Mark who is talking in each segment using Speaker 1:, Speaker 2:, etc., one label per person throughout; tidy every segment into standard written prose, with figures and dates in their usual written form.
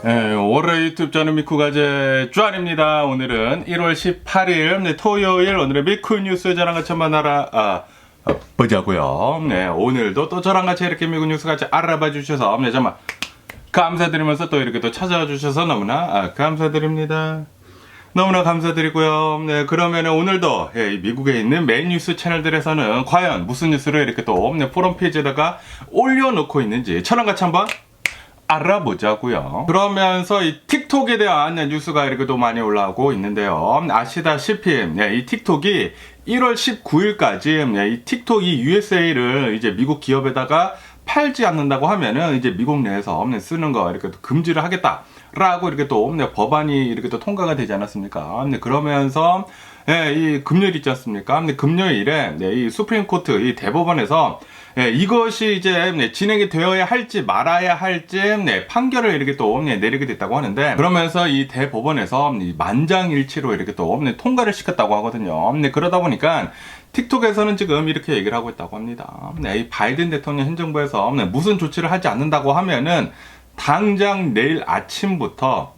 Speaker 1: 올해 유튜브 저는 미쿠가제 쭈안입니다. 오늘은 1월 18일 토요일 오늘의 미쿠 뉴스 저랑 같이 한번 보자고요. 오늘도 또 저랑 같이 이렇게 미국 뉴스 같이 알아봐 주셔서 정말 감사드리면서 또 이렇게 또 찾아와 주셔서 너무나 감사드립니다. 너무나 감사드리고요. 그러면 오늘도 미국에 있는 메인 뉴스 채널들에서는 과연 무슨 뉴스를 이렇게 또 포럼 페이지에다가 올려놓고 있는지 저랑 같이 한번 알아보자고요. 그러면서 이 틱톡에 대한 뉴스가 이렇게 또 많이 올라오고 있는데요. 아시다시피 이 틱톡이 1월 19일까지 이 틱톡이 USA를 이제 미국 기업에다가 팔지 않는다고 하면은 이제 미국 내에서 쓰는 거 이렇게 또 금지를 하겠다라고 이렇게 또 법안이 이렇게 또 통과가 되지 않았습니까? 그러면서 이 금요일 있지 않습니까? 금요일에 이 수프림 코트 이 대법원에서 이것이 이제 진행이 되어야 할지 말아야 할지 판결을 이렇게 또 내리게 됐다고 하는데, 그러면서 이 대법원에서 만장일치로 이렇게 또 통과를 시켰다고 하거든요. 그러다 보니까 틱톡에서는 지금 이렇게 얘기를 하고 있다고 합니다. 이 바이든 대통령 행정부에서 무슨 조치를 하지 않는다고 하면은 당장 내일 아침부터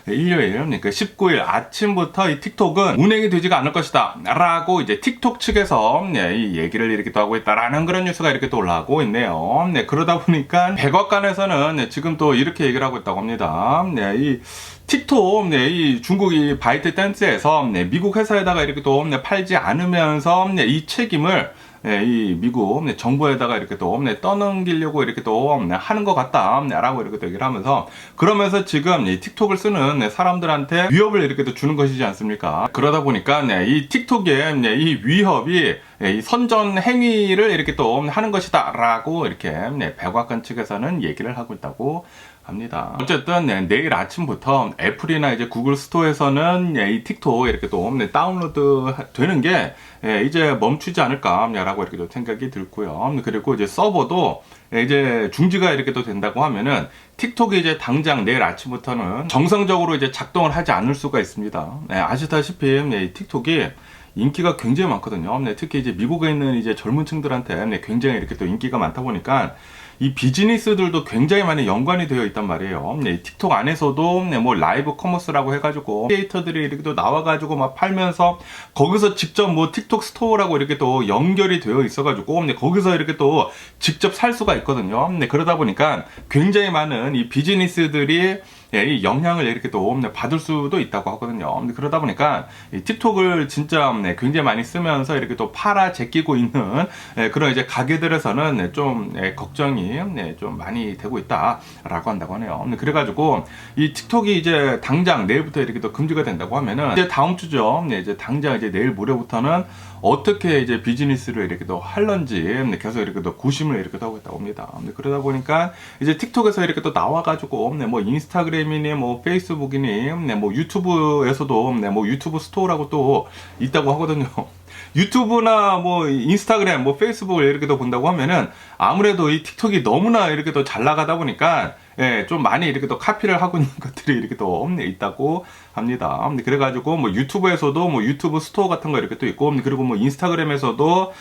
Speaker 1: 일요일 그러니까 19일 아침부터 이 틱톡은 운행이 되지가 않을 것이다 라고 이제 틱톡 측에서 이 얘기를 이렇게 또 하고 있다라는 그런 뉴스가 이렇게 또 올라오고 있네요. 그러다 보니까 백악관에서는 지금 또 이렇게 얘기를 하고 있다고 합니다. 이 틱톡, 이 중국이 바이트 댄스에서 미국 회사에다가 이렇게 또 팔지 않으면서 이 책임을 이 미국 정부에다가 이렇게 또 떠넘기려고 이렇게 또 하는 것 같다라고 이렇게 또 얘기를 하면서, 그러면서 지금 이 틱톡을 쓰는 사람들한테 위협을 이렇게 또 주는 것이지 않습니까? 그러다 보니까 이 틱톡의 이 위협이 이 선전 행위를 이렇게 또 하는 것이다라고 이렇게 백악관 측에서는 얘기를 하고 있다고 합니다. 어쨌든 내일 아침부터 애플이나 이제 구글 스토어에서는 이 틱톡 이렇게 또 다운로드 되는 게 이제 멈추지 않을까라고 이렇게 또 생각이 들고요. 그리고 이제 서버도 이제 중지가 이렇게 또 된다고 하면은 틱톡이 이제 당장 내일 아침부터는 정상적으로 이제 작동을 하지 않을 수가 있습니다. 아시다시피 틱톡이 인기가 굉장히 많거든요. 특히 이제 미국에 있는 이제 젊은 층들한테 굉장히 이렇게 또 인기가 많다 보니까 이 비즈니스들도 굉장히 많이 연관이 되어 있단 말이에요. 틱톡 안에서도 뭐 라이브 커머스라고 해가지고 크리에이터들이 이렇게 또 나와가지고 막 팔면서 거기서 직접 뭐 틱톡 스토어라고 이렇게 또 연결이 되어 있어가지고 거기서 이렇게 또 직접 살 수가 있거든요. 그러다 보니까 굉장히 많은 이 비즈니스들이 이 영향을 이렇게 또 받을 수도 있다고 하거든요. 그러다 보니까 이 틱톡을 진짜 굉장히 많이 쓰면서 이렇게 또 팔아 제끼고 있는 그런 이제 가게들에서는 좀 걱정이 좀 많이 되고 있다라고 한다고 하네요. 그래가지고 이 틱톡이 이제 당장 내일부터 이렇게 또 금지가 된다고 하면은 이제 다음 주죠. 이제 당장 이제 내일 모레부터는 어떻게 이제 비즈니스를 이렇게 또 할런지 계속 이렇게 또 고심을 이렇게 또 하고 있다고 합니다. 그러다 보니까 이제 틱톡에서 이렇게 또 나와가지고 뭐 인스타그램이니 뭐 페이스북이니 뭐 유튜브에서도 뭐 유튜브 스토어라고 또 있다고 하거든요. 유튜브나 뭐 인스타그램 뭐 페이스북을 이렇게 또 본다고 하면은 아무래도 이 틱톡이 너무나 이렇게 또 잘 나가다 보니까 좀 많이 이렇게 또 카피를 하고 있는 것들이 이렇게 또 있다고 합니다. 그래가지고 뭐 유튜브에서도 뭐 유튜브 스토어 같은 거 이렇게 또 있고, 그리고 뭐 인스타그램에서도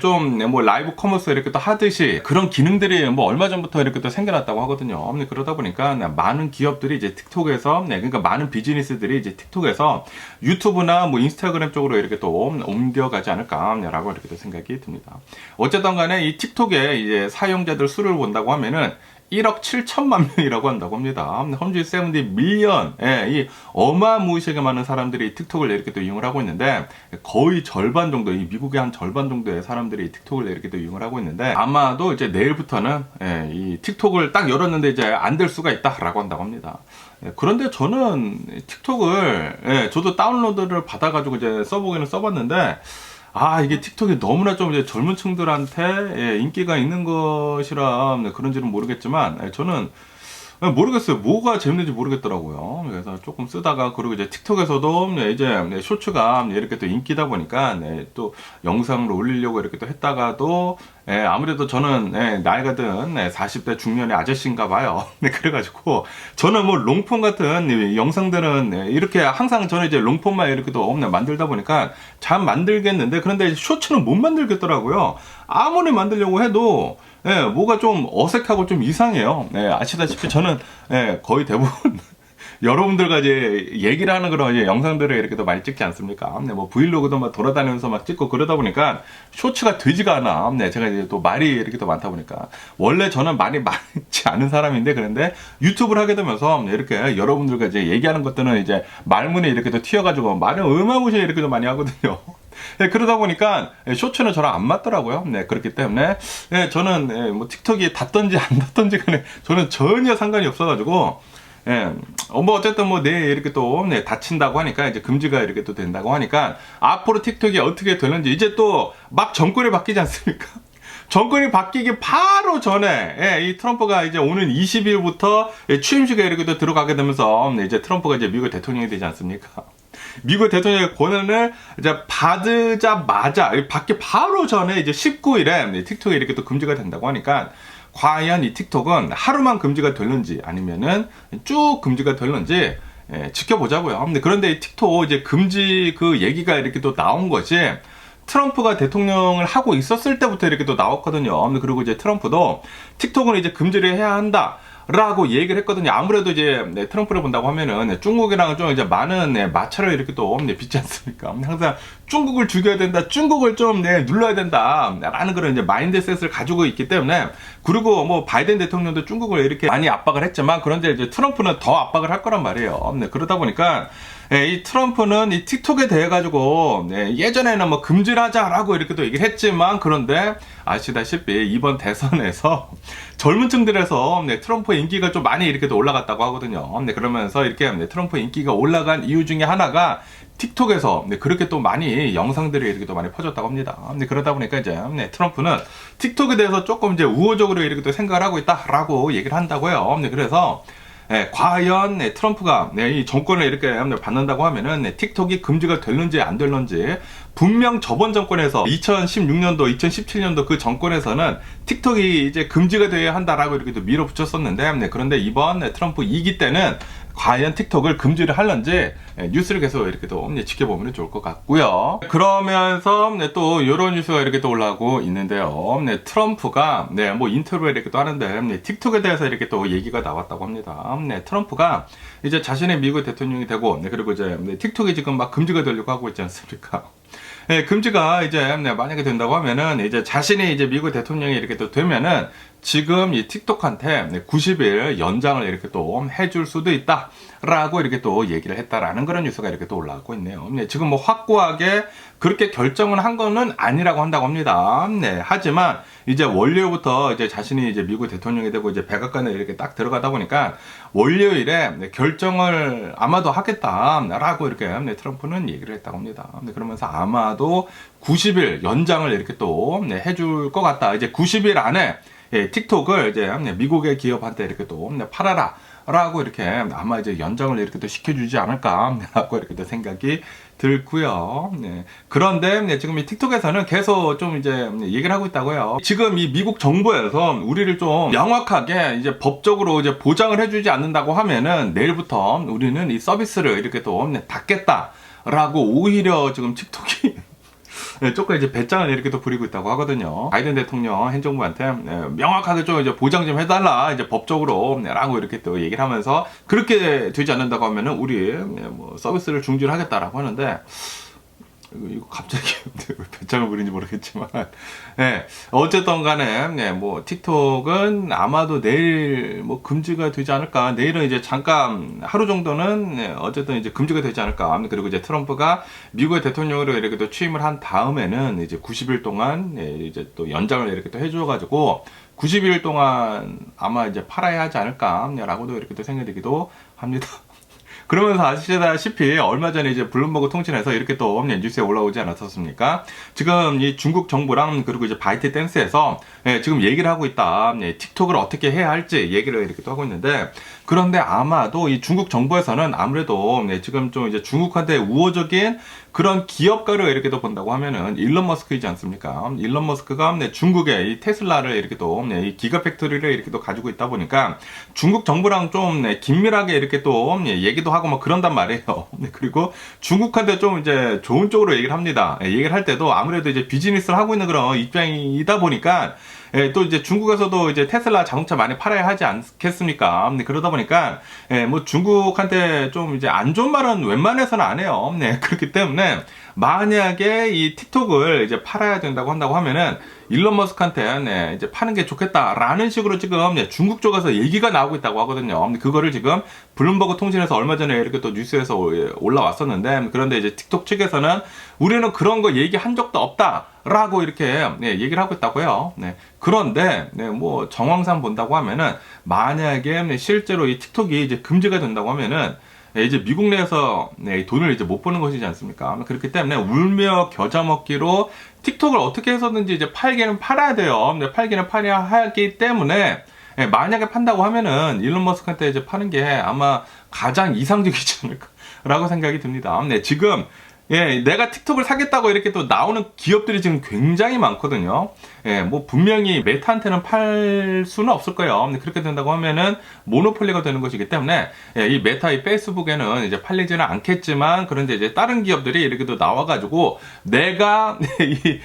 Speaker 1: 좀 뭐 라이브 커머스 이렇게 또 하듯이 그런 기능들이 뭐 얼마 전부터 이렇게 또 생겨났다고 하거든요. 그러다 보니까 많은 기업들이 이제 틱톡에서 그러니까 많은 비즈니스들이 이제 틱톡에서 유튜브나 뭐 인스타그램 쪽으로 이렇게 또 옮겨가지 않을까라고 이렇게 또 생각이 듭니다. 어쨌든 간에 이 틱톡의 이제 사용자들 수를 본다고 하면은 1억 7천만 명이라고 한다고 합니다. 170 밀리언, 이 어마무시하게 많은 사람들이 틱톡을 이렇게 또 이용을 하고 있는데, 거의 절반 정도, 이 미국의 한 절반 정도의 사람들이 틱톡을 이렇게 또 이용을 하고 있는데, 아마도 이제 내일부터는 이 틱톡을 딱 열었는데 이제 안 될 수가 있다라고 한다고 합니다. 그런데 저는 틱톡을 저도 다운로드를 받아가지고 이제 써보기는 써봤는데, 이게 틱톡이 너무나 좀 이제 젊은 층들한테 인기가 있는 것이라 그런지는 모르겠지만, 저는 모르겠어요. 뭐가 재밌는지 모르겠더라고요. 그래서 조금 쓰다가, 그리고 이제 틱톡에서도 이제 쇼츠가 이렇게 또 인기다 보니까 또 영상으로 올리려고 이렇게 또 했다가도 아무래도 저는 나이가 든 40대 중년의 아저씨인가 봐요. 그래가지고 저는 뭐 롱폼 같은 영상들은 이렇게 항상 저는 이제 롱폼만 이렇게 또 만들다 보니까 잘 만들겠는데, 그런데 쇼츠는 못 만들겠더라고요. 아무리 만들려고 해도 뭐가 좀 어색하고 좀 이상해요. 아시다시피 저는 거의 대부분 여러분들과 이제 얘기를 하는 그런 이제 영상들을 이렇게 또 많이 찍지 않습니까? 뭐 브이로그도 막 돌아다니면서 막 찍고 그러다 보니까 쇼츠가 되지가 않아. 제가 이제 또 말이 이렇게 또 많다 보니까. 원래 저는 말이 많지 않은 사람인데, 그런데 유튜브를 하게 되면서 이렇게 여러분들과 이제 얘기하는 것들은 이제 말문에 이렇게 또 튀어가지고 말을 어마무시하게 이렇게 또 많이 하거든요. 그러다 보니까 쇼츠는 저랑 안 맞더라고요. 그렇기 때문에 저는 뭐 틱톡이 닿던지 안 닿던지 간에 저는 전혀 상관이 없어가지고 뭐 어쨌든 뭐 이렇게 또 다친다고 하니까 이제 금지가 이렇게 또 된다고 하니까 앞으로 틱톡이 어떻게 되는지 이제 또 막 정권이 바뀌지 않습니까? 정권이 바뀌기 바로 전에 이 트럼프가 이제 오는 20일부터 취임식에 이렇게 또 들어가게 되면서 이제 트럼프가 이제 미국 대통령이 되지 않습니까? 미국 대통령의 권한을 이제 받기 바로 전에 이제 19일에 틱톡이 이렇게 또 금지가 된다고 하니까 과연 이 틱톡은 하루만 금지가 될는지 아니면은 쭉 금지가 될는지 지켜보자고요. 그런데 이 틱톡 이제 금지 그 얘기가 이렇게 또 나온 것이 트럼프가 대통령을 하고 있었을 때부터 이렇게 또 나왔거든요. 그리고 이제 트럼프도 틱톡은 이제 금지를 해야 한다. 라고 얘기를 했거든요. 아무래도 이제 트럼프를 본다고 하면은 중국이랑은 좀 이제 많은 마찰을 이렇게 또 빚지 않습니까? 항상 중국을 죽여야 된다, 중국을 좀 눌러야 된다 라는 그런 이제 마인드셋을 가지고 있기 때문에, 그리고 뭐 바이든 대통령도 중국을 이렇게 많이 압박을 했지만, 그런데 이제 트럼프는 더 압박을 할 거란 말이에요. 그러다 보니까 이 트럼프는 이 틱톡에 대해 가지고 예전에는 뭐 금지를 하자라고 이렇게 또 얘기를 했지만, 그런데 아시다시피 이번 대선에서 젊은 층들에서 트럼프의 인기가 좀 많이 이렇게 또 올라갔다고 하거든요. 그러면서 이렇게 트럼프 인기가 올라간 이유 중에 하나가 틱톡에서 그렇게 또 많이 영상들이 이렇게 또 많이 퍼졌다고 합니다. 그러다 보니까 이제 트럼프는 틱톡에 대해서 조금 이제 우호적으로 이렇게 또 생각을 하고 있다라고 얘기를 한다고요. 그래서 과연 트럼프가 이 정권을 이렇게 받는다고 하면은 틱톡이 금지가 될는지 안 될는지, 분명 저번 정권에서 2016년도, 2017년도 그 정권에서는 틱톡이 이제 금지가 돼야 한다라고 이렇게 또 밀어붙였었는데, 그런데 이번 트럼프 2기 때는 과연 틱톡을 금지를 할런지 뉴스를 계속 이렇게 또 지켜보면 좋을 것 같고요. 그러면서 또 이런 뉴스가 이렇게 또 올라오고 있는데요. 트럼프가 뭐 인터뷰를 이렇게 또 하는데 틱톡에 대해서 이렇게 또 얘기가 나왔다고 합니다. 트럼프가 이제 자신의 미국 대통령이 되고 그리고 이제 틱톡이 지금 막 금지가 되려고 하고 있지 않습니까? 금지가 이제 만약에 된다고 하면은 이제 자신이 이제 미국 대통령이 이렇게 또 되면은 지금 이 틱톡한테 90일 연장을 이렇게 또 해줄 수도 있다라고 이렇게 또 얘기를 했다라는 그런 뉴스가 이렇게 또 올라오고 있네요. 지금 뭐 확고하게 그렇게 결정을 한 거는 아니라고 한다고 합니다. 하지만 이제 월요일부터 이제 자신이 이제 미국 대통령이 되고 이제 백악관에 이렇게 딱 들어가다 보니까 월요일에 결정을 아마도 하겠다라고 이렇게 트럼프는 얘기를 했다고 합니다. 그러면서 아마도 90일 연장을 이렇게 또 해줄 것 같다. 이제 90일 안에 틱톡을 이제 미국의 기업한테 이렇게 또 팔아라 라고 이렇게 아마 이제 연장을 이렇게 또 시켜주지 않을까 라고 이렇게 또 생각이 들고요. 그런데 지금 이 틱톡에서는 계속 좀 이제 얘기를 하고 있다고요. 지금 이 미국 정부에서 우리를 좀 명확하게 이제 법적으로 이제 보장을 해주지 않는다고 하면은 내일부터 우리는 이 서비스를 이렇게 또 닫겠다라고 오히려 지금 틱톡이 조금 이제 배짱을 이렇게 또 부리고 있다고 하거든요. 바이든 대통령 행정부한테 명확하게 좀 이제 보장 좀 해달라, 이제 법적으로 라고 이렇게 또 얘기를 하면서, 그렇게 되지 않는다고 하면은 우리 뭐 서비스를 중지하겠다라고 하는데, 이거 갑자기 왜 배짱을 부리는지 모르겠지만, 어쨌든 간에 뭐 틱톡은 아마도 내일 뭐 금지가 되지 않을까. 내일은 이제 잠깐 하루 정도는 어쨌든 이제 금지가 되지 않을까. 그리고 이제 트럼프가 미국의 대통령으로 이렇게 또 취임을 한 다음에는 이제 90일 동안 이제 또 연장을 이렇게 또 해줘가지고 90일 동안 아마 이제 팔아야 하지 않을까라고도 이렇게 또 생각되기도 합니다. 그러면서 아시다시피 얼마 전에 이제 블룸버그 통신에서 이렇게 또 뉴스에 올라오지 않았었습니까? 지금 이 중국 정부랑 그리고 이제 바이트댄스에서 지금 얘기를 하고 있다. 틱톡을 어떻게 해야 할지 얘기를 이렇게 또 하고 있는데, 그런데 아마도 이 중국 정부에서는 아무래도 지금 좀 이제 중국한테 우호적인 그런 기업가를 이렇게 또 본다고 하면은 일론 머스크이지 않습니까? 일론 머스크가 중국의 이 테슬라를 이렇게 또 이 기가 팩토리를 이렇게 또 가지고 있다 보니까 중국 정부랑 좀 긴밀하게 이렇게 또 얘기도 하고 뭐 그런단 말이에요. 그리고 중국한테 좀 이제 좋은 쪽으로 얘기를 합니다. 얘기를 할 때도 아무래도 이제 비즈니스를 하고 있는 그런 입장이다 보니까 또 이제 중국에서도 이제 테슬라 자동차 많이 팔아야 하지 않겠습니까? 그러다 보니까 뭐 중국한테 좀 이제 안 좋은 말은 웬만해서는 안 해요. 그렇기 때문에 만약에 이 틱톡을 이제 팔아야 된다고 한다고 하면은 일론 머스크한테 이제 파는 게 좋겠다라는 식으로 지금 중국 쪽에서 얘기가 나오고 있다고 하거든요. 그거를 지금 블룸버그 통신에서 얼마 전에 이렇게 또 뉴스에서 올라왔었는데, 그런데 이제 틱톡 측에서는 우리는 그런 거 얘기한 적도 없다라고 이렇게 얘기를 하고 있다고요. 그런데 뭐 정황상 본다고 하면은 만약에 실제로 이 틱톡이 이제 금지가 된다고 하면은 이제 미국 내에서 돈을 이제 못 버는 것이지 않습니까? 그렇기 때문에 울며 겨자 먹기로 틱톡을 어떻게 해서든지 이제 팔기는 팔아야 돼요. 팔기는 팔아야 하기 때문에 만약에 판다고 하면은 일론 머스크한테 이제 파는 게 아마 가장 이상적이지 않을까라고 생각이 듭니다. 지금 내가 틱톡을 사겠다고 이렇게 또 나오는 기업들이 지금 굉장히 많거든요. 뭐 분명히 메타한테는 팔 수는 없을 거예요. 그렇게 된다고 하면은 모노폴리가 되는 것이기 때문에 이 메타, 이 페이스북에는 이제 팔리지는 않겠지만, 그런데 이제 다른 기업들이 이렇게 또 나와가지고 내가 이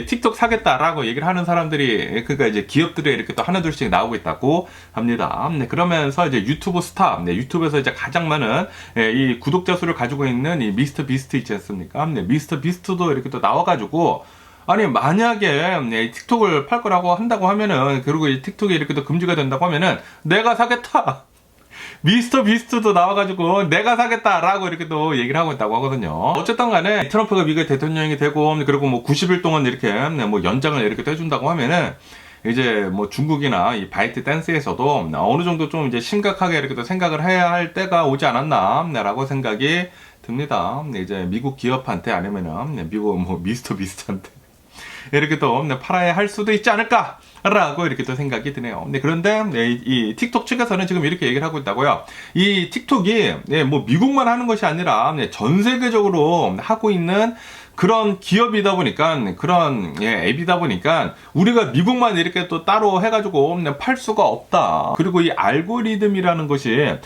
Speaker 1: 틱톡 사겠다라고 얘기를 하는 사람들이, 그러니까 이제 기업들이 이렇게 또 하나둘씩 나오고 있다고 합니다. 그러면서 이제 유튜브 스타, 유튜브에서 이제 가장 많은 이 구독자 수를 가지고 있는 이 미스터 비스트 있지 않습니까? 미스터 비스트도 이렇게 또 나와가지고, 아니 만약에 틱톡을 팔 거라고 한다고 하면은, 그리고 이 틱톡이 이렇게 또 금지가 된다고 하면은 내가 사겠다. 미스터 비스트도 나와가지고 내가 사겠다라고 이렇게 또 얘기를 하고 있다고 하거든요. 어쨌든 간에 트럼프가 미국의 대통령이 되고, 그리고 뭐 90일 동안 이렇게 뭐 연장을 이렇게 또 해준다고 하면은, 이제 뭐 중국이나 이 바이트 댄스에서도 어느 정도 좀 이제 심각하게 이렇게 또 생각을 해야 할 때가 오지 않았나라고 생각이 듭니다. 이제 미국 기업한테, 아니면은 미국 뭐 미스터 비스트한테 이렇게 또 팔아야 할 수도 있지 않을까라고 이렇게 또 생각이 드네요. 그런데 이 틱톡 측에서는 지금 이렇게 얘기를 하고 있다고요. 이 틱톡이 뭐 미국만 하는 것이 아니라 전 세계적으로 하고 있는 그런 기업이다 보니까, 그런 앱이다 보니까 우리가 미국만 이렇게 또 따로 해가지고 팔 수가 없다. 그리고 이 알고리즘이라는 것이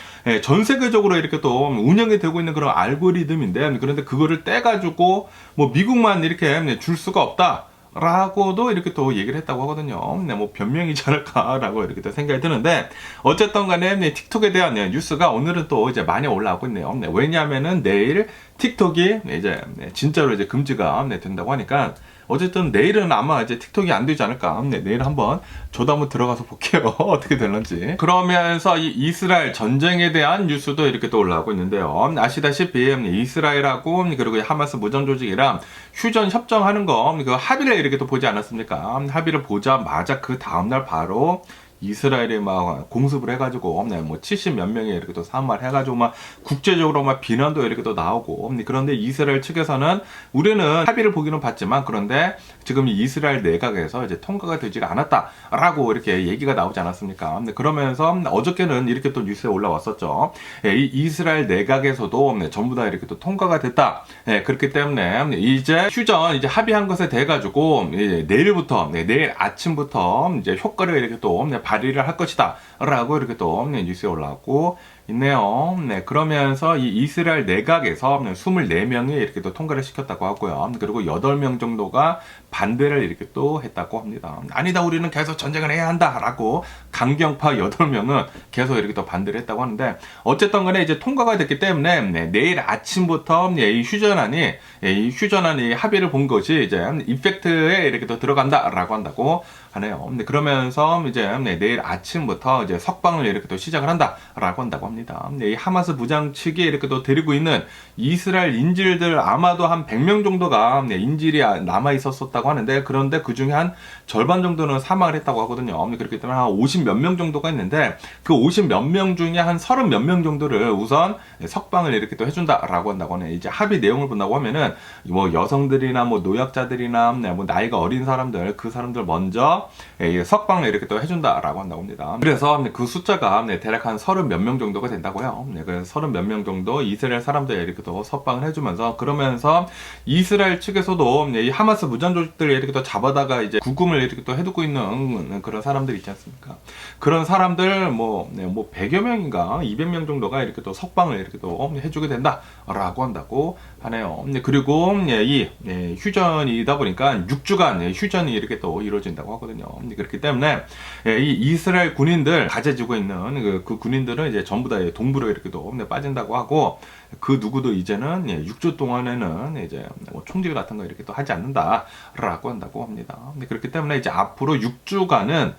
Speaker 1: 전 세계적으로 이렇게 또 운영이 되고 있는 그런 알고리즘인데, 그런데 그거를 떼가지고 뭐 미국만 이렇게 줄 수가 없다 라고도 이렇게 또 얘기를 했다고 하거든요. 뭐 변명이지 않을까라고 이렇게 또 생각이 드는데, 어쨌든 간에 틱톡에 대한 뉴스가 오늘은 또 이제 많이 올라오고 있네요. 왜냐하면은 내일 틱톡이 이제 진짜로 이제 금지가 된다고 하니까, 어쨌든 내일은 아마 이제 틱톡이 안 되지 않을까. 내일 한번 저도 한번 들어가서 볼게요. 어떻게 될런지. 그러면서 이 이스라엘 전쟁에 대한 뉴스도 이렇게 또 올라오고 있는데요. 아시다시피 이스라엘하고 그리고 하마스 무장 조직이랑 휴전 협정하는 거, 그 합의를 이렇게 또 보지 않았습니까? 합의를 보자마자 그 다음날 바로 이스라엘이 막 공습을 해가지고 뭐 70 몇 명이 이렇게 또 사망을 해가지고 막 국제적으로 막 비난도 이렇게 또 나오고, 그런데 이스라엘 측에서는 우리는 합의를 보기는 봤지만, 그런데 지금 이 이스라엘 내각에서 이제 통과가 되지가 않았다라고 이렇게 얘기가 나오지 않았습니까? 그러면서 어저께는 이렇게 또 뉴스에 올라왔었죠. 이 이스라엘 내각에서도 전부 다 이렇게 또 통과가 됐다. 그렇기 때문에 이제 휴전 이제 합의한 것에 대해 가지고 내일부터 내일 아침부터 이제 효과를 이렇게 또 발의를 할 것이다 라고 이렇게 또 뉴스에 올라왔고 있네요. 그러면서 이 이스라엘 내각에서 24명이 이렇게 또 통과를 시켰다고 하고요. 그리고 8명 정도가 반대를 이렇게 또 했다고 합니다. 아니다, 우리는 계속 전쟁을 해야 한다 라고 강경파 8명은 계속 이렇게 또 반대를 했다고 하는데, 어쨌든 간에 이제 통과가 됐기 때문에 내일 아침부터 이 휴전안이 합의를 본 것이 이제 이펙트에 이렇게 또 들어간다 라고 한다고 하네요. 그러면서 이제 내일 아침부터 이제 석방을 이렇게 또 시작을 한다 라고 한다고 합니다. 이 하마스 무장 측이 이렇게 또 데리고 있는 이스라엘 인질들 아마도 한 100명 정도가 인질이 남아 있었다고 하는데, 그런데 그 중에 한 절반 정도는 사망을 했다고 하거든요. 그렇기 때문에 한 50 몇 명 정도가 있는데, 그 50 몇 명 중에 한 30 몇 명 정도를 우선 석방을 이렇게 또 해준다라고 한다고 하네. 이제 합의 내용을 본다고 하면은 뭐 여성들이나 뭐 노약자들이나 뭐 나이가 어린 사람들, 그 사람들 먼저 석방을 이렇게 또 해준다라고 한다고 합니다. 그래서 그 숫자가 대략 한 30 몇 명 정도가 된다고요. 그래서 30 몇 명 정도 이스라엘 사람들 이렇게 또 석방을 해주면서, 그러면서 이스라엘 측에서도 이 하마스 무장 조직들을 이렇게 또 잡아다가 이제 구금을 이렇게 또 해두고 있는 그런 사람들 있지 않습니까? 그런 사람들 뭐 100여 명인가 200명 정도가 이렇게 또 석방을 이렇게 또 해주게 된다라고 한다고 하네요. 그리고 이 휴전이다 보니까 6주간 휴전이 이렇게 또 이루어진다고 하거든요. 거거든요. 그렇기 때문에 이 이스라엘 군인들 가져지고 있는 그 군인들은 이제 전부 다 동부로 이렇게 또 빠진다고 하고, 그 누구도 이제는 6주 동안에는 이제 뭐 총질 같은 거 이렇게 또 하지 않는다라고 한다고 합니다. 그렇기 때문에 이제 앞으로 6주간은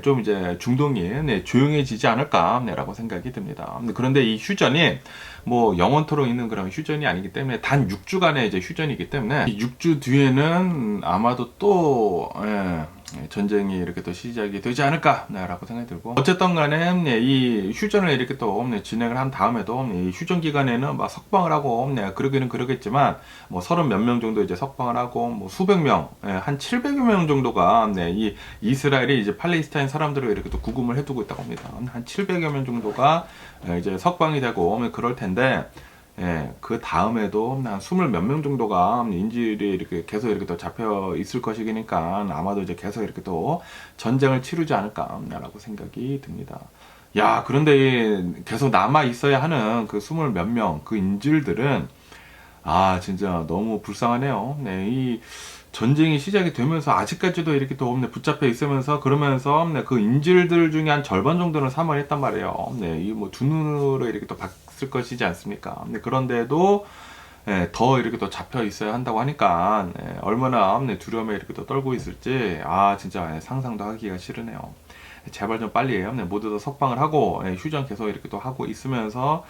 Speaker 1: 좀 이제 중동이 조용해지지 않을까라고 생각이 듭니다. 그런데 이 휴전이 뭐 영원토록 있는 그런 휴전이 아니기 때문에 단 6주간의 이제 휴전이기 때문에 이 6주 뒤에는 아마도 또 전쟁이 이렇게 또 시작이 되지 않을까라고 생각이 들고, 어쨌든 간에 이 휴전을 이렇게 또 진행을 한 다음에도 이 휴전 기간에는 막 석방을 하고 그러기는 그러겠지만 뭐 30 몇 명 정도 이제 석방을 하고 뭐 수백 명, 한 700여 명 정도가 이 이스라엘이 이제 팔레스타인 사람들을 이렇게 또 구금을 해두고 있다고 합니다. 한 700여 명 정도가 이제 석방이 되고 그럴 텐데, 그 다음에도 한 20 몇 명 정도가 인질이 이렇게 계속 이렇게 또 잡혀 있을 것이니까 아마도 이제 계속 이렇게 또 전쟁을 치르지 않을까라고 생각이 듭니다. 야, 그런데 계속 남아 있어야 하는 그 20 몇 명, 그 인질들은 진짜 너무 불쌍하네요. 이 전쟁이 시작이 되면서 아직까지도 이렇게 또 붙잡혀 있으면서, 그러면서 그 인질들 중에 한 절반 정도는 사망했단 말이에요. 이 뭐 두 눈으로 이렇게 또 봤을 것이지 않습니까? 그런데도 더 이렇게 또 잡혀 있어야 한다고 하니까 얼마나 두려움에 이렇게 또 떨고 있을지 진짜 상상도 하기가 싫으네요. 제발 좀 빨리 모두 다 석방을 하고 휴전 계속 이렇게 또 하고 있으면서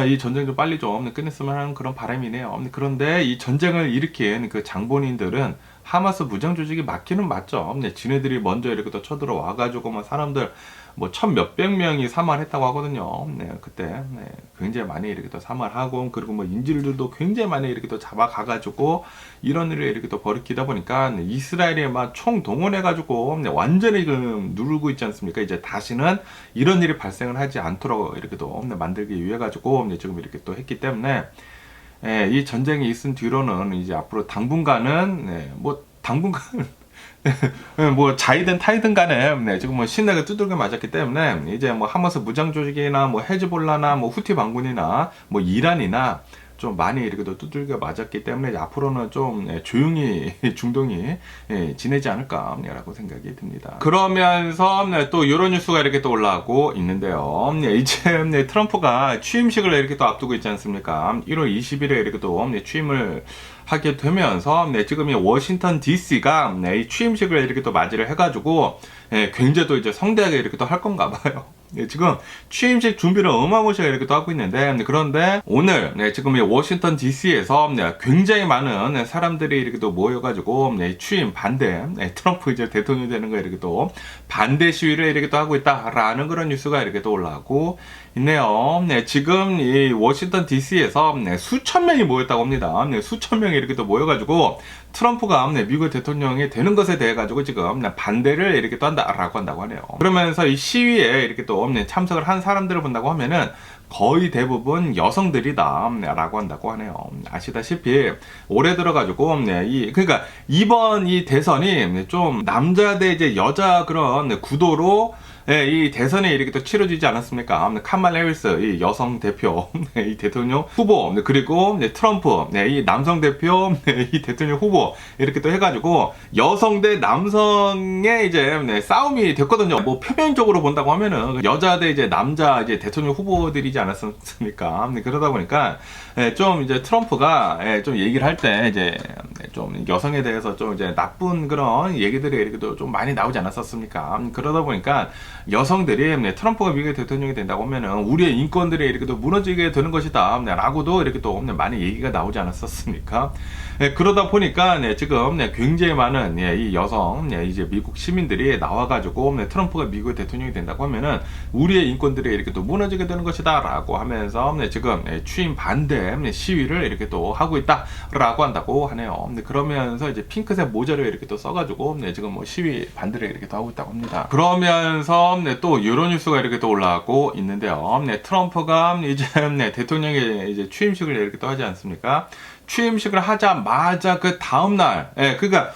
Speaker 1: 이 전쟁 좀 빨리 좀 끝냈으면 하는 그런 바람이네요. 그런데 이 전쟁을 일으킨 그 장본인들은 하마스 무장 조직이 맞기는 맞죠. 지네들이 먼저 이렇게 또 쳐들어와 가지고 뭐 사람들 뭐 1000몇백 명이 사망했다고 하거든요. 그때 굉장히 많이 이렇게 또 사망하고, 그리고 뭐 인질들도 굉장히 많이 이렇게 또 잡아가 가지고 이런 일을 이렇게 또 벌이다 보니까 이스라엘이 막 총 동원해 가지고 완전히 누르고 있지 않습니까? 이제 다시는 이런 일이 발생을 하지 않도록 이렇게 또 만들기 위해 가지고 지금 이렇게 또 했기 때문에, 이 전쟁이 있은 뒤로는 이제 앞으로 당분간은 뭐 당분간 뭐 자이든 타이든 간에 지금 뭐 신나게 두들겨 맞았기 때문에 이제 뭐 하마스 무장 조직이나 뭐 헤즈볼라나 뭐 후티 반군이나 뭐 이란이나 좀 많이 이렇게 두들겨 맞았기 때문에 이제 앞으로는 좀 조용히 중동이 지내지 않을까라고 생각이 듭니다. 그러면서 또 이런 뉴스가 이렇게 또 올라오고 있는데요. 이제 트럼프가 취임식을 이렇게 또 앞두고 있지 않습니까? 1월 20일에 이렇게 또 취임을 하게 되면서 지금 이 워싱턴 DC가 이 취임식을 이렇게 또 맞이를 해가지고 굉장히 또 이제 성대하게 이렇게 또 할 건가 봐요. 지금 취임식 준비를 어마무시하게 이렇게 또 하고 있는데, 그런데 오늘 지금 이 워싱턴 DC에서 굉장히 많은 사람들이 이렇게 또 모여가지고 취임 반대, 트럼프 이제 대통령이 되는 거 이렇게 또 반대 시위를 이렇게 또 하고 있다라는 그런 뉴스가 이렇게 또 올라오고 있네요. 지금 이 워싱턴 DC에서 수천 명이 모였다고 합니다. 수천 명이 이렇게 또 모여가지고 트럼프가 미국 대통령이 되는 것에 대해 가지고 지금 반대를 이렇게 또 한다라고 한다고 하네요. 그러면서 이 시위에 이렇게 또 참석을 한 사람들을 본다고 하면은 거의 대부분 여성들이다라고 한다고 하네요. 아시다시피 올해 들어가지고 그러니까 이번 이 대선이 좀 남자 대 이제 여자 그런 구도로 이 대선이 이렇게 또 치러지지 않았습니까? 카말라 해리스 이 여성 대표 이 대통령 후보, 그리고 트럼프 이 남성 대표 이 대통령 후보 이렇게 또 해가지고 여성 대 남성의 이제 싸움이 됐거든요. 뭐 표면적으로 본다고 하면은 여자 대 이제 남자 이제 대통령 후보들이지 않았습니까? 그러다 보니까 좀 이제 트럼프가 좀 얘기를 할 때 이제 좀 여성에 대해서 좀 이제 나쁜 그런 얘기들이 이렇게 좀 많이 나오지 않았었습니까? 그러다 보니까 여성들이 트럼프가 미국의 대통령이 된다고 하면은 우리의 인권들이 이렇게 또 무너지게 되는 것이다 라고도 이렇게 또 많이 얘기가 나오지 않았었습니까? 그러다 보니까 지금 굉장히 많은 이 여성 이제 미국 시민들이 나와가지고 트럼프가 미국의 대통령이 된다고 하면은 우리의 인권들이 이렇게 또 무너지게 되는 것이다 라고 하면서 지금 취임 반대 시위를 이렇게 또 하고 있다라고 한다고 하네요. 그러면서 이제 핑크색 모자를 이렇게 또 써가지고 지금 뭐 시위 반대를 이렇게 또 하고 있다고 합니다. 그러면서 또 이런 뉴스가 이렇게 또 올라오고 있는데요. 트럼프가 이제 대통령의 이제 취임식을 이렇게 또 하지 않습니까? 취임식을 하자마자 그 다음날, 그러니까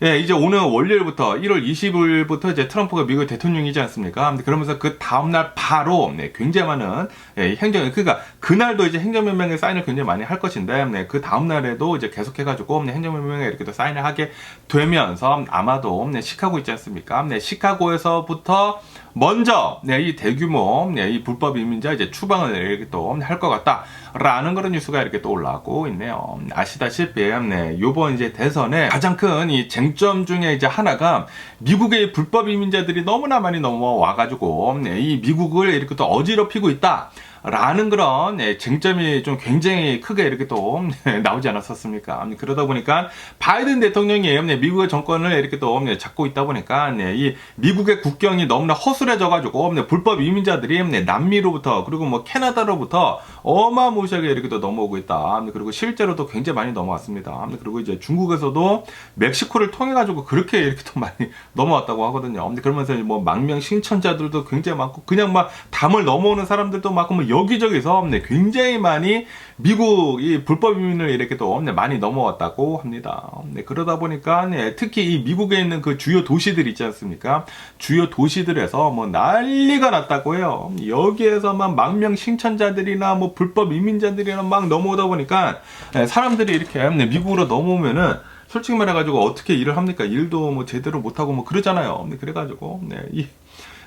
Speaker 1: 예, 이제 오늘 월요일부터 1월 20일부터 이제 트럼프가 미국 대통령이지 않습니까? 그러면서 그 다음날 바로 굉장히 많은 그러니까 그날도 이제 행정명령에 사인을 굉장히 많이 할 것인데 그 다음날에도 이제 계속해가지고 행정명령에 이렇게 또 사인을 하게 되면서 아마도 시카고 있지 않습니까? 시카고에서부터 먼저 이 대규모 이 불법 이민자 이제 추방을 이렇게 또 할 것 같다라는 그런 뉴스가 이렇게 또 올라오고 있네요. 아시다시피 요번 이제 대선에 가장 큰 이 쟁점 중에 이제 하나가 미국의 불법 이민자들이 너무나 많이 넘어와가지고 이 미국을 이렇게 또 어지럽히고 있다. 라는 그런 쟁점이 좀 굉장히 크게 이렇게 또 나오지 않았었습니까? 그러다 보니까 바이든 대통령이 미국의 정권을 이렇게 또 잡고 있다 보니까 이 미국의 국경이 너무나 허술해져 가지고 불법 이민자들이 남미로부터 그리고 뭐 캐나다로부터 어마무시하게 이렇게 또 넘어오고 있다. 그리고 실제로도 굉장히 많이 넘어왔습니다. 그리고 이제 중국에서도 멕시코를 통해 가지고 그렇게 이렇게 또 많이 넘어왔다고 하거든요. 그러면서 뭐 망명 신천자들도 굉장히 많고 그냥 막 담을 넘어오는 사람들도 많고 뭐 여기저기서 굉장히 많이 미국 이 불법 이민을 이렇게 또 많이 넘어왔다고 합니다. 그러다 보니까 특히 이 미국에 있는 그 주요 도시들 있지 않습니까? 주요 도시들에서 뭐 난리가 났다고 해요. 여기에서만 망명 신천자들이나 뭐 불법 이민자들이나 막 넘어오다 보니까 사람들이 이렇게 미국으로 넘어오면은 솔직히 말해가지고 어떻게 일을 합니까? 일도 뭐 제대로 못하고 뭐 그러잖아요. 그래가지고 이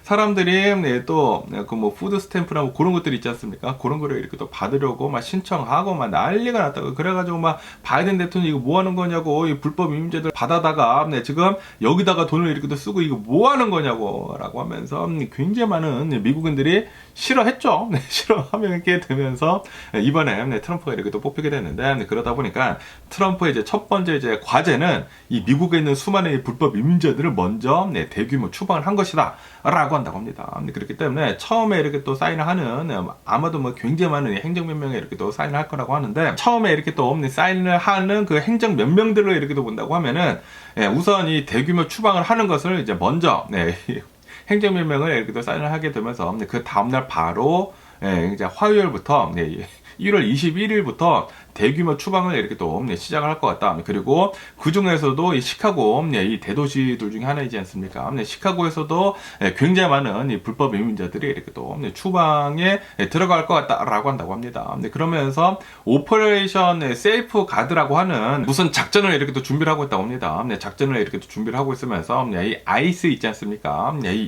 Speaker 1: 사람들이 또 그 뭐 푸드 스탬프나 뭐 그런 것들 있지 않습니까? 그런 거를 이렇게 또 받으려고 막 신청하고 막 난리가 났다고. 그래가지고 막 바이든 대통령이 이거 뭐 하는 거냐고, 이 불법 이민자들 받아다가 지금 여기다가 돈을 이렇게 또 쓰고 이거 뭐 하는 거냐고 라고 하면서 굉장히 많은 미국인들이 싫어했죠. 싫어하게 되면서 이번에 트럼프가 이렇게 또 뽑히게 됐는데, 그러다 보니까 트럼프의 이제 첫 번째 이제 과제는 이 미국에 있는 수많은 불법 이민자들을 먼저 대규모 추방을 한 것이다 라고 한다고 합니다. 그렇기 때문에 처음에 이렇게 또 사인을 하는 아마도 뭐 굉장히 많은 행정명령에 이렇게 또 사인을 할 거라고 하는데, 처음에 이렇게 또 사인을 하는 그 행정명령들을 이렇게 또 본다고 하면은 우선 이 대규모 추방을 하는 것을 이제 먼저 행정명령을 이렇게 또 사인을 하게 되면서 그 다음날 바로 이제 화요일부터 1월 21일부터 대규모 추방을 이렇게 또 시작을 할 것 같다. 그리고 그 중에서도 이 시카고 이 대도시들 중에 하나이지 않습니까? 시카고에서도 굉장히 많은 이 불법 이민자들이 이렇게 또 추방에 들어갈 것 같다라고 한다고 합니다. 그러면서 오퍼레이션 세이프 가드라고 하는 무슨 작전을 이렇게 또 준비를 하고 있다고 합니다. 작전을 이렇게 또 준비를 하고 있으면서 이 아이스 있지 않습니까? 이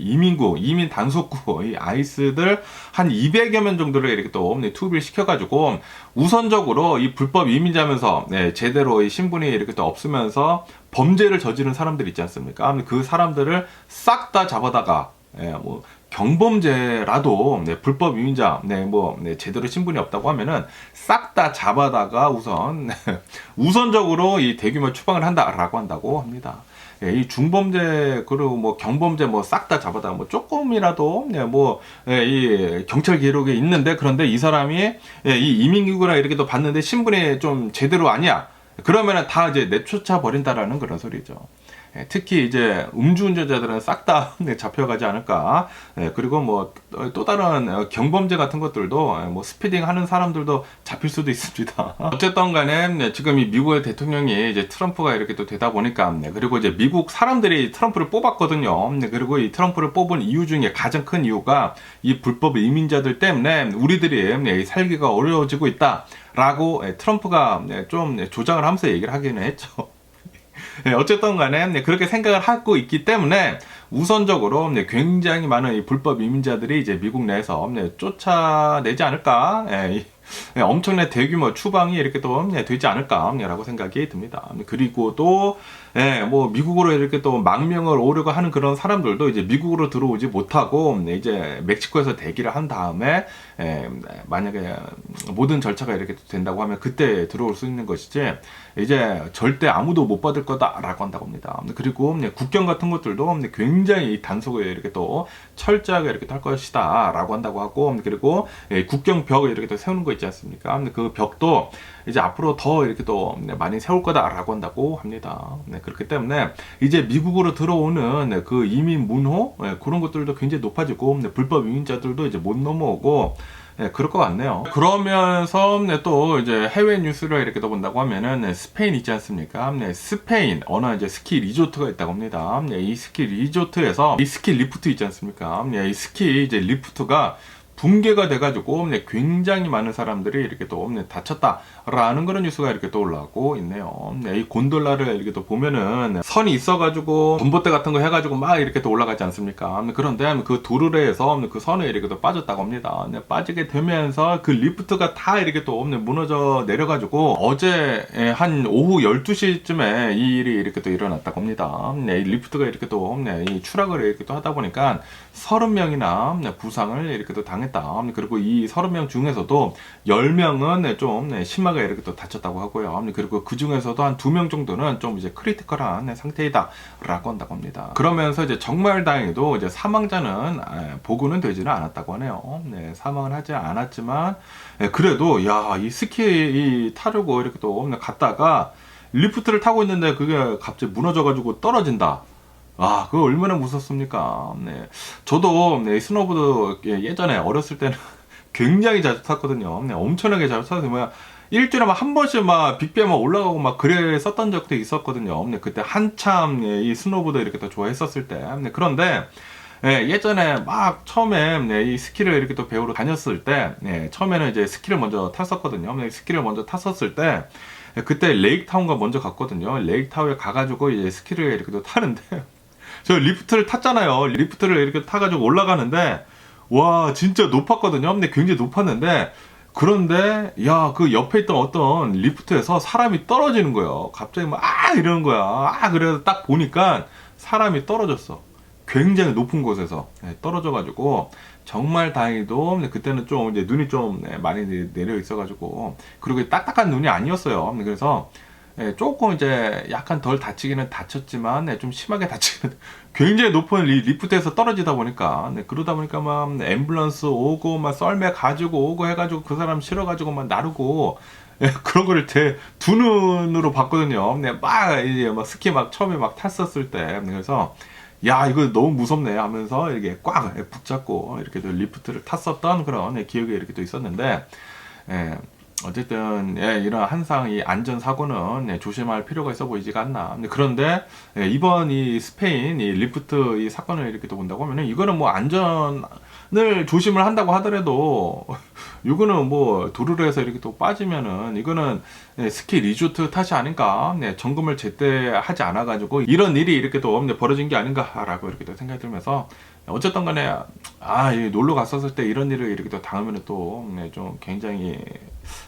Speaker 1: 이민 단속구 이 아이스들 한 200여 명 정도를 이렇게 또 투입을 시켜가지고 우선적으로 이 불법 이민자면서 제대로 이 신분이 이렇게 또 없으면서 범죄를 저지른 사람들 있지 않습니까? 그 사람들을 싹 다 잡아다가 뭐 경범죄라도 불법 이민자 제대로 신분이 없다고 하면은 싹 다 잡아다가 우선적으로 이 대규모 추방을 한다라고 한다고 합니다. 이 중범죄 그리고 뭐 경범죄 뭐 싹 다 잡아다 뭐 조금이라도 이 경찰 기록에 있는데, 그런데 이 사람이 이 이민기구나 이렇게 또 봤는데 신분이 좀 제대로 아니야, 그러면은 다 이제 내쫓아 버린다라는 그런 소리죠. 특히 이제 음주운전자들은 싹 다 잡혀가지 않을까. 그리고 뭐 또 다른 경범죄 같은 것들도 뭐 스피딩 하는 사람들도 잡힐 수도 있습니다. 어쨌든 간에 지금 이 미국의 대통령이 이제 트럼프가 이렇게 또 되다 보니까, 그리고 이제 미국 사람들이 트럼프를 뽑았거든요. 그리고 이 트럼프를 뽑은 이유 중에 가장 큰 이유가 이 불법 이민자들 때문에 우리들이 살기가 어려워지고 있다 라고 트럼프가 좀 조장을 하면서 얘기를 하기는 했죠. 어쨌든 간에 그렇게 생각을 하고 있기 때문에 우선적으로 굉장히 많은 이 불법 이민자들이 이제 미국 내에서 쫓아내지 않을까, 엄청난 대규모 추방이 이렇게 또 되지 않을까라고 생각이 듭니다. 그리고 또 뭐 미국으로 이렇게 또 망명을 오려고 하는 그런 사람들도 이제 미국으로 들어오지 못하고 이제 멕시코에서 대기를 한 다음에 만약에 모든 절차가 이렇게 된다고 하면 그때 들어올 수 있는 것이지, 이제 절대 아무도 못 받을 거다라고 한다고 합니다. 그리고 국경 같은 것들도 굉장히 단속을 이렇게 또 철저하게 이렇게 할 것이다라고 한다고 하고, 그리고 국경 벽을 이렇게 또 세우는 거 있지 않습니까? 그 벽도 이제 앞으로 더 이렇게 또 많이 세울 거다라고 한다고 합니다. 그렇기 때문에 이제 미국으로 들어오는 그 이민 문호 그런 것들도 굉장히 높아지고 불법 이민자들도 이제 못 넘어오고 그럴 것 같네요. 그러면서 또 이제 해외 뉴스를 이렇게 또 본다고 하면은 스페인 있지 않습니까? 스페인 어느 이제 스키 리조트가 있다고 합니다. 이 스키 리조트에서 이 스키 리프트 있지 않습니까? 이 스키 이제 리프트가 붕괴가 돼가지고 굉장히 많은 사람들이 이렇게 또 다쳤다라는 그런 뉴스가 이렇게 또 올라오고 있네요. 이 곤돌라를 이렇게 또 보면은 선이 있어가지고 전봇대 같은 거 해가지고 막 이렇게 또 올라가지 않습니까? 그런데 그 도르래에서 그 선에 이렇게 또 빠졌다고 합니다. 빠지게 되면서 그 리프트가 다 이렇게 또 무너져 내려가지고 어제 한 오후 12시쯤에 이 일이 이렇게 또 일어났다고 합니다. 이 리프트가 이렇게 또 이 추락을 이렇게 또 하다 보니까 30명이나 부상을 이렇게 또 당했다. 그리고 이 30명 중에서도 10명은 좀 심하게 이렇게 또 다쳤다고 하고요. 그리고 그 중에서도 한 2명 정도는 좀 이제 크리티컬한 상태이다 라고 한다고 합니다. 그러면서 이제 정말 다행히도 이제 사망자는 보고는 되지는 않았다고 하네요. 사망을 하지 않았지만 그래도 야, 이 스키 타려고 이렇게 또 갔다가 리프트를 타고 있는데 그게 갑자기 무너져가지고 떨어진다. 아, 그거 얼마나 무섭습니까? 저도 스노보드 예전에 어렸을 때는 굉장히 자주 탔거든요. 엄청나게 자주 타서 뭐야. 일주일에 막 한 번씩 막 빅비에 막 올라가고 막 그래 썼던 적도 있었거든요. 그때 한참 이 스노보드 이렇게 또 좋아했었을 때. 그런데 예전에 막 처음에 이 스키를 이렇게 또 배우러 다녔을 때 처음에는 이제 스키를 먼저 탔었거든요. 스키를 먼저 탔었을 때 그때 레이크타운가 먼저 갔거든요. 레이크타운에 가가지고 이제 스키를 이렇게 또 타는데 저 리프트를 탔잖아요. 리프트를 이렇게 타가지고 올라가는데 와 진짜 높았거든요. 근데 굉장히 높았는데 그런데 야 그 옆에 있던 어떤 리프트에서 사람이 떨어지는 거예요. 갑자기 막 이러는 거야. 그래서 딱 보니까 사람이 떨어졌어. 굉장히 높은 곳에서 떨어져가지고 정말 다행히도 그때는 좀 이제 눈이 좀 많이 내려 있어가지고 그리고 딱딱한 눈이 아니었어요. 그래서 조금 이제 약간 덜 다치기는 다쳤지만 좀 심하게 다치기는 굉장히 높은 리프트에서 떨어지다 보니까 그러다 보니까 막 앰뷸런스 오고 막 썰매 가지고 오고 해가지고 그 사람 실어가지고 막 나르고 그런 거를 제 두 눈으로 봤거든요. 막 이제 막 스키 막 처음에 막 탔었을 때 그래서 야 이거 너무 무섭네 하면서 이렇게 꽉 붙잡고 이렇게 리프트를 탔었던 그런 기억이 이렇게 또 있었는데 어쨌든 이런 항상 이 안전 사고는 조심할 필요가 있어 보이지가 않나. 그런데 이번 이 스페인 이 리프트 이 사건을 이렇게 또 본다고 하면은 이거는 뭐 안전을 조심을 한다고 하더라도 이거는 뭐 도로로 해서 이렇게 또 빠지면은 이거는 스키 리조트 탓이 아닌가. 점검을 제때 하지 않아 가지고 이런 일이 이렇게 또 벌어진 게 아닌가라고 이렇게 또 생각이 들면서 어쨌든 간에 놀러 갔었을 때 이런 일을 이렇게 또 당하면 또 좀 굉장히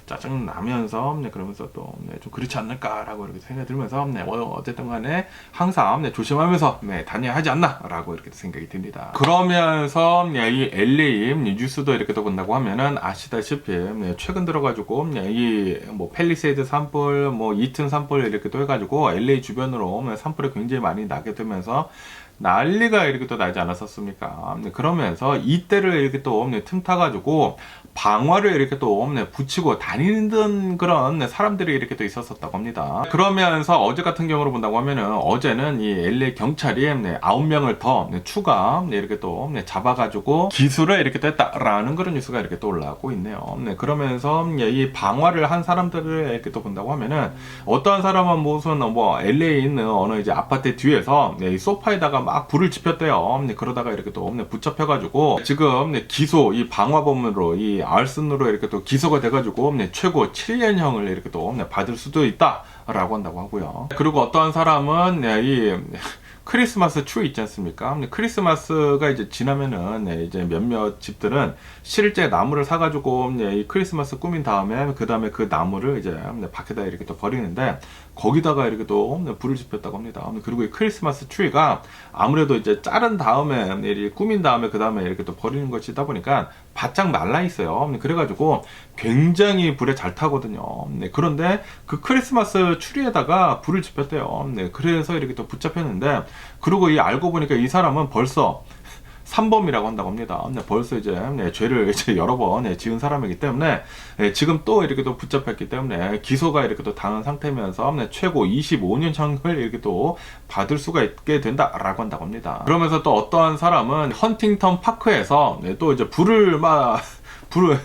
Speaker 1: 짜증 나면서 그러면서 또 좀 그렇지 않을까라고 이렇게 생각이 들면서 어쨌든 간에 항상 조심하면서 다녀야 하지 않나라고 이렇게 생각이 듭니다. 그러면서 이 LA 뉴스도 이렇게 또 본다고 하면은 아시다시피 최근 들어가지고 이 뭐 팰리세이드 산불 뭐 이튼 산불 이렇게 또 해가지고 LA 주변으로 산불이 굉장히 많이 나게 되면서 난리가 이렇게 또 나지 않았었습니까? 그러면서 이때를 이렇게 또 틈타가지고 방화를 이렇게 또 붙이고 다니는 그런 사람들이 이렇게 또 있었었다고 합니다. 그러면서 어제 같은 경우로 본다고 하면은 어제는 이 LA 경찰이 9명을 더 추가 이렇게 또 잡아가지고 기소를 이렇게 또 했다라는 그런 뉴스가 이렇게 또 올라오고 있네요. 그러면서 이 방화를 한 사람들을 이렇게 또 본다고 하면은 어떠한 사람은 무슨 뭐 LA에 있는 어느 이제 아파트 뒤에서 이 소파에다가 막 불을 지폈대요. 그러다가 이렇게 또 붙잡혀가지고 지금 기소 이 방화범으로 이 알슨으로 이렇게 또 기소가 돼가지고 최고 7년형을 이렇게 또 받을 수도 있다라고 한다고 하고요. 그리고 어떠한 사람은 이 크리스마스 추 있지 않습니까? 크리스마스가 이제 지나면은 이제 몇몇 집들은 실제 나무를 사가지고 이 크리스마스 꾸민 다음에 그 다음에 그 나무를 이제 밖에다 이렇게 또 버리는데 거기다가 이렇게 또 불을 지폈다고 합니다. 그리고 이 크리스마스 트리가 아무래도 이제 자른 다음에 꾸민 다음에 그 다음에 이렇게 또 버리는 것이다 보니까 바짝 말라 있어요. 그래가지고 굉장히 불에 잘 타거든요. 그런데 그 크리스마스 트리에다가 불을 지폈대요. 그래서 이렇게 또 붙잡혔는데 그리고 이 알고 보니까 이 사람은 벌써 산범이라고 한다고 합니다. 벌써 이제 죄를 이제 여러 번 지은 사람이기 때문에 지금 또 이렇게 또 붙잡혔기 때문에 기소가 이렇게 또 당한 상태면서 최고 25년형을 이렇게 또 받을 수가 있게 된다라고 한다고 합니다. 그러면서 또 어떠한 사람은 헌팅턴 파크에서 또 이제 불을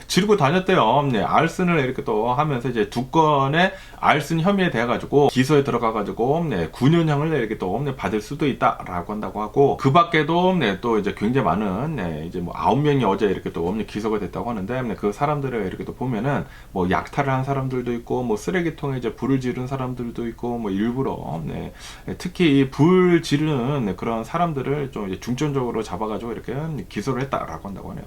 Speaker 1: 지르고 다녔대요. 알슨을 이렇게 또 하면서 이제 2건의 알슨 혐의에 대해 가지고 기소에 들어가 가지고 9년형을 이렇게 또 받을 수도 있다라고 한다고 하고, 그 밖에도 또 이제 굉장히 많은 이제 뭐 9명이 어제 이렇게 또 기소가 됐다고 하는데, 그 사람들을 이렇게 또 보면은 뭐 약탈을 한 사람들도 있고, 뭐 쓰레기통에 이제 불을 지른 사람들도 있고, 뭐 일부러 특히 이 불 지르는 그런 사람들을 좀 이제 중점적으로 잡아가지고 이렇게 기소를 했다라고 한다고 하네요.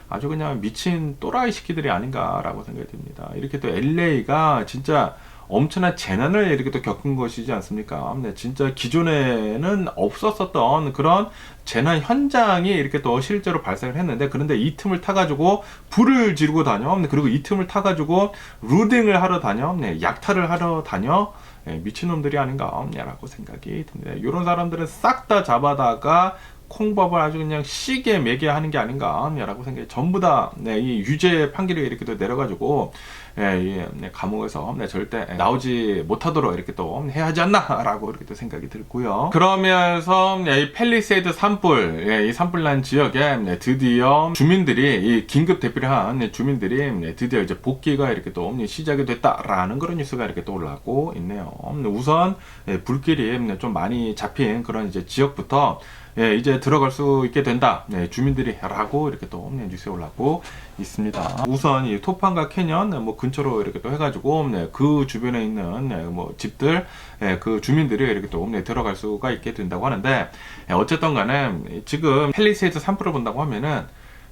Speaker 1: 아주 그냥 미친 또라이 새끼들이 아닌가라고 생각이 듭니다. 이렇게 또 LA가 진짜 엄청난 재난을 이렇게 또 겪은 것이지 않습니까? 진짜 기존에는 없었었던 그런 재난 현장이 이렇게 또 실제로 발생을 했는데, 그런데 이 틈을 타가지고 불을 지르고 다녀. 그리고 이 틈을 타가지고 루딩을 하러 다녀. 약탈을 하러 다녀. 미친놈들이 아닌가라고 생각이 듭니다. 이런 사람들은 싹 다 잡아다가 콩밥을 아주 그냥 시게 매게 하는 게 아닌가라고 생각해. 전부 다 이 유죄 판결이 이렇게 또 내려가지고 감옥에서 절대 나오지 못하도록 이렇게 또 해야 하지 않나라고 이렇게 또 생각이 들고요. 그러면서 이 팰리세이드 산불, 이 산불난 지역에 드디어 주민들이, 이 긴급 대피를 한 주민들이 드디어 이제 복귀가 이렇게 또 시작이 됐다라는 그런 뉴스가 이렇게 또 올라오고 있네요. 우선 불길이 좀 많이 잡힌 그런 이제 지역부터 이제 들어갈 수 있게 된다. 주민들이 라고 이렇게 또 뉴스에 올라오고 있습니다. 우선 이 토판과 캐년 뭐 근처로 이렇게 또 해가지고 그 주변에 있는 뭐 집들, 그 주민들이 이렇게 또 들어갈 수가 있게 된다고 하는데, 어쨌든 간에 지금 팰리세이드 산불을 본다고 하면은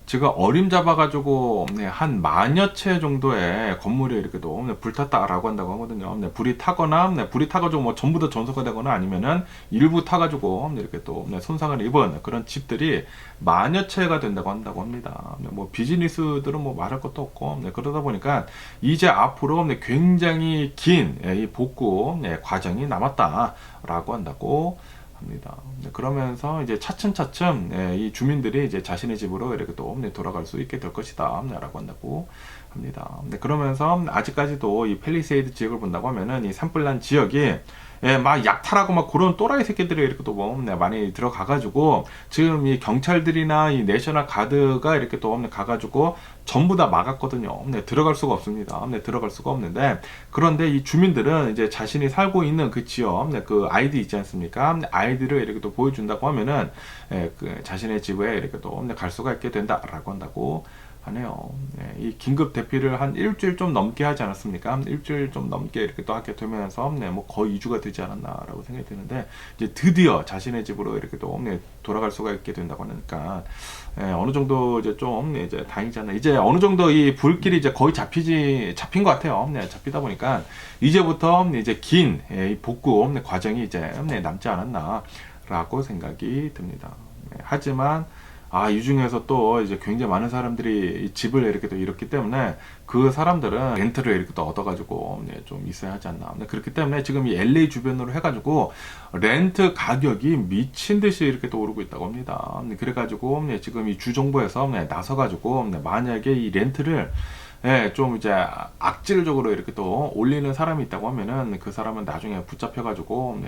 Speaker 1: 지금 어림잡아가지고 한 10,000여 채 정도의 건물이 이렇게 또 불탔다라고 한다고 하거든요. 불이 타가지고 뭐 전부 다 전소가 되거나 아니면은 일부 타가지고 이렇게 또 손상을 입은 그런 집들이 10,000여 채가 된다고 한다고 합니다. 뭐 비즈니스들은 뭐 말할 것도 없고, 그러다 보니까 이제 앞으로 굉장히 긴 이 복구 과정이 남았다라고 한다고 합니다. 그러면서 이제 차츰차츰 이 주민들이 이제 자신의 집으로 이렇게 또 돌아갈 수 있게 될 것이다 라고 한다고 합니다. 그러면서 아직까지도 이 팰리세이드 지역을 본다고 하면은 이 산불난 지역이 막 약탈하고 막 그런 또라이 새끼들이 이렇게 또 많이 들어가가지고 지금 이 경찰들이나 이 내셔널 가드가 이렇게 또 가가지고 전부 다 막았거든요. 들어갈 수가 없습니다. 들어갈 수가 없는데, 그런데 이 주민들은 이제 자신이 살고 있는 그 지역, 그 아이디 있지 않습니까? 아이디를 이렇게 또 보여준다고 하면은 그 자신의 집에 이렇게 또 갈 수가 있게 된다라고 한다고 하네요. 이 긴급 대피를 한 일주일 좀 넘게 하지 않았습니까? 일주일 좀 넘게 이렇게 또 하게 되면서 뭐 거의 2주가 되지 않았나라고 생각이 드는데, 이제 드디어 자신의 집으로 이렇게 또 돌아갈 수가 있게 된다고 하니까 어느 정도 이제 좀 이제 다행이잖아요. 이제 어느 정도 이 불길이 이제 거의 잡힌 것 같아요. 잡히다 보니까 이제부터 이제 긴 복구 과정이 이제 남지 않았나라고 생각이 듭니다. 하지만 이 중에서 또 이제 굉장히 많은 사람들이 집을 이렇게 또 잃었기 때문에 그 사람들은 렌트를 이렇게 또 얻어가지고 좀 있어야 하지 않나. 그렇기 때문에 지금 이 LA 주변으로 해가지고 렌트 가격이 미친 듯이 이렇게 또 오르고 있다고 합니다. 그래가지고 지금 이 주정부에서 나서가지고 만약에 이 렌트를 좀 이제 악질적으로 이렇게 또 올리는 사람이 있다고 하면은 그 사람은 나중에 붙잡혀가지고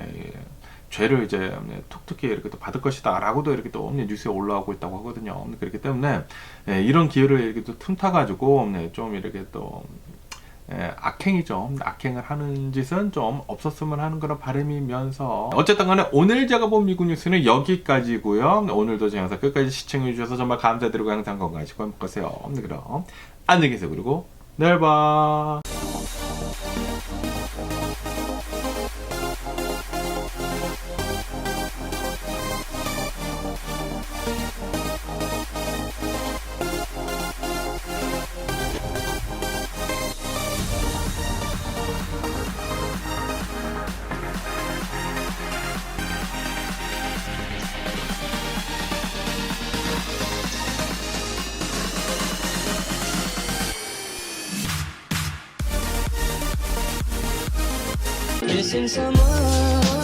Speaker 1: 죄를 이제 톡톡히 이렇게 또 받을 것이다 라고도 이렇게 또 뉴스에 올라오고 있다고 하거든요. 그렇기 때문에 이런 기회를 이렇게 또 틈타가지고 좀 이렇게 또 악행이죠. 악행을 하는 짓은 좀 없었으면 하는 그런 바람이면서, 어쨌든 간에 오늘 제가 본 미국 뉴스는 여기까지고요. 오늘도 제 영상 끝까지 시청해 주셔서 정말 감사드리고 항상 건강하시고 행복하세요. 그럼 안녕히 계세요. 그리고 내일 봐.
Speaker 2: Missing someone